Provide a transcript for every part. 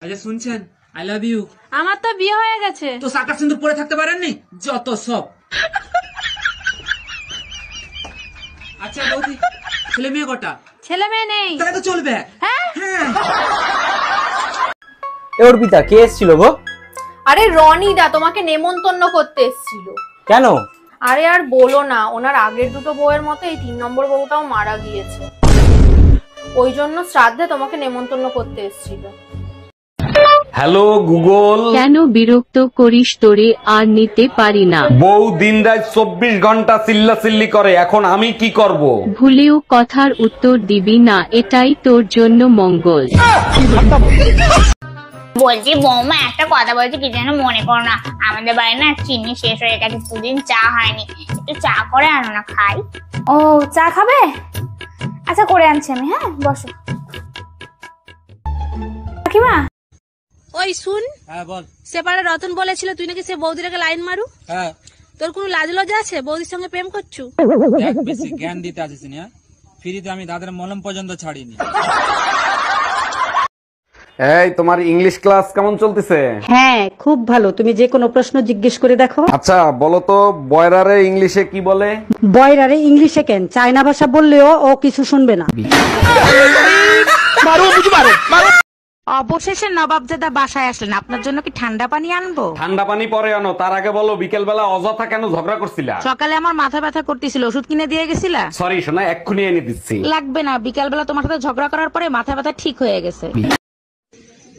আচ্ছা শুনছেন, I love you. আমার তো বিয়ে হয়ে গেছে। তো সাকা সিন্দুর পরে থাকতে পারেননি? যত সব। আচ্ছা বৌদি, ছেলে মেয়ে কটা? ছেলে মেয়ে নেই। তাহলে তো চলবে। হ্যাঁ অর্পিতা, কে এসেছিল গো? আরে রনিদা তোমাকে নেমন্তন্ন করতে এসেছিল। কেন? আরে আর বলো না, ওনার আগের দুটো বউয়ের মতো এই 3 নম্বর বউটাও মারা গিয়েছে, ওই জন্য শ্রাদ্ধে তোমাকে নেমন্তন্ন করতে এসেছিল। হ্যালো গুগল, কেন বিরক্ত করিস? তোরে আর নিতে পারি না। বউ দিন রাত 24 ঘন্টা চিল্লাচিল্লি করে, এখন আমি কি করব? ভুলেও কথার উত্তর দিবি না, এটাই তোর জন্য মঙ্গল। বলছি বৌমা, একটা কথা বলছি, কি যেন মনে করো না। আমাদের বাড়ি না চিনি শেষ হয়ে গেছে, দুদিন চা হয়নি, একটু চা করে আনো না, খাই। ও চা খাবে? আচ্ছা করে আনছি আমি। হ্যাঁ বসো। কাকিমা, ওই শুন, হ্যাঁ বল। সেপারে রতন বলেছিল তুই নাকি সে বৌদিটাকে লাইন মারু। হ্যাঁ, তোর কোনো লাজ লজ্জা আছে? বৌদির সঙ্গে প্রেম করছু? এক বেশি জ্ঞান দিতে আসিস না। ফ্রিতে আমি দাদার মলম পর্যন্ত ছাড়িনি। এই তোমার ইংলিশ ক্লাস কেমন চলতেছে? হ্যাঁ খুব ভালো, তুমি যে কোনো প্রশ্ন জিজ্ঞেস করে দেখো। আচ্ছা বলো তো, বয়রারে ইংলিশে কি বলে? বয়রারে ইংলিশে কেন, চায়না ভাষা বললেও ও কিছু শুনবে না। অবশেষে নবাবজাদা বাসায় আসলেন, আপনার জন্য কি ঠান্ডা পানি আনবো? ঠান্ডা পানি পরে আনো, তার আগে বলো বিকেল বেলা অযথা কেন ঝগড়া করছিলা? সকালে আমার মাথা ব্যথা করতেছিল, ওষুধ কিনে দিয়ে গেছিলা? সরি শোনা, এক্ষুনি এনে দিচ্ছি। লাগবে না, বিকাল বেলা তোমার সাথে ঝগড়া করার পরে মাথা ব্যথা ঠিক হয়ে গেছে।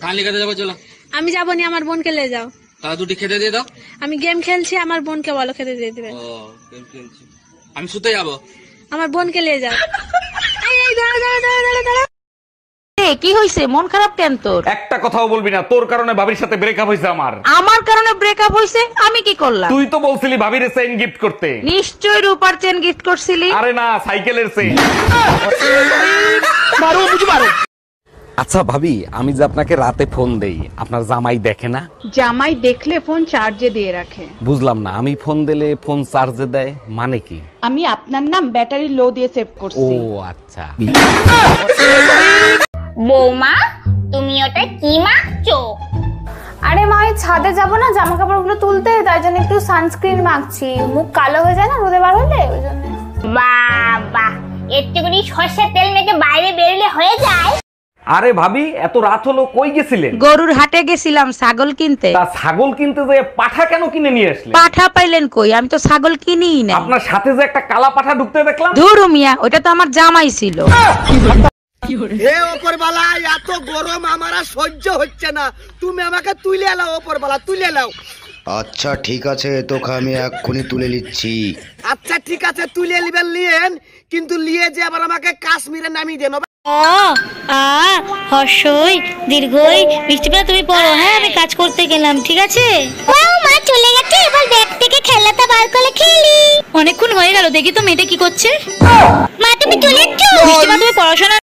কালি খেতে যাবো, চলো। আমি যাবো নি, আমার বোনকে নিয়ে যাও। তাহলে দুটি খেতে দিয়ে দাও। আমি গেম খেলছি, আমার বোনকে বলো খেতে দিয়ে দিবে। ও গেম খেলছি, আমি শুতে যাবো। আমার বোনকে নিয়ে যাও। এই দাঁড়া দাঁড়া দাঁড়া দাঁড়া দাঁড়া। কি হয়েছে, মন খারাপ কেন তোর? একটা কথাও বলবি না, তোর কারণে ভাবির সাথে ব্রেকআপ হয়েছে আমার। আমার কারণে ব্রেকআপ হয়েছে? আমি কি করলাম? তুই তো বলছিলি ভাবির চেইন গিফট করতে। নিশ্চয়ই রূপার চেন গিফট করছিলি। আরে না, সাইকেলের চেইন। আচ্ছা ভাবি, আমি যে আপনাকে রাতে ফোন দেই, আপনার জামাই দেখে না? জামাই দেখলে ফোন চার্জে দিয়ে রাখে। বুঝলাম না, আমি ফোন দিলে ফোন চার্জে দেয় মানে কি? আমি আপনার নাম ব্যাটারি লো দিয়ে সেভ ও করছি। আচ্ছা। বৌমা তুমি ওটা কি মাখছো? আরে মা, ওই ছাদে যাবো না জামা কাপড়গুলো তুলতে, তাই জন্য একটু সানস্ক্রিন মাখছি। মুখ কালো হয়ে যায় না রোদে বার হলে, ওই জন্য। বাবা, একটুখানি সর্ষের তেল মেখে বাইরে বেরোলে হয়ে যায়। আরে ভাবি, এত রাত হলো, কই গেছিলেন? গরুর হাটে গেছিলাম ছাগল কিনতে। তা ছাগল কিনতে যে পাঠা কেন কিনে নিয়ে আসলেন? পাঠা পাইলেন কই? আমি তো ছাগল কিনিই না। আপনার সাথে যে একটা কালা পাঠা ঢুকতে দেখলাম। ধুর মিয়া, ওটা তো আমার জামাই ছিল। হে ওপরবালা, এত গরম আমার আর সহ্য হচ্ছে না, তুমি আমাকে তুলে এলাও ওপরবালা, তুলে এলাও। আচ্ছা ঠিক আছে, তোকে আমি এক্ষুনি তুলে নিচ্ছি। আচ্ছা ঠিক আছে, তুলে নিবেন লিয়েন, কিন্তু লিয়ে যে আবার আমাকে কাশ্মীরে নামিয়ে দেন। হর্ষই দীর্ঘই বৃষ্টিপাত তুমি পড়ো। হ্যাঁ আমি কাজ করতে গেলাম, ঠিক আছে? মা চলে গেছে, এবার ব্যাগ থেকে খেলাটা বার করে খেলি। অনেকক্ষণ হয়ে গেল, দেখি তো মেয়েটা কি করছে। মা তুমি চলে যাচ্ছো? বৃষ্টিপাত তুমি পড়াশোনা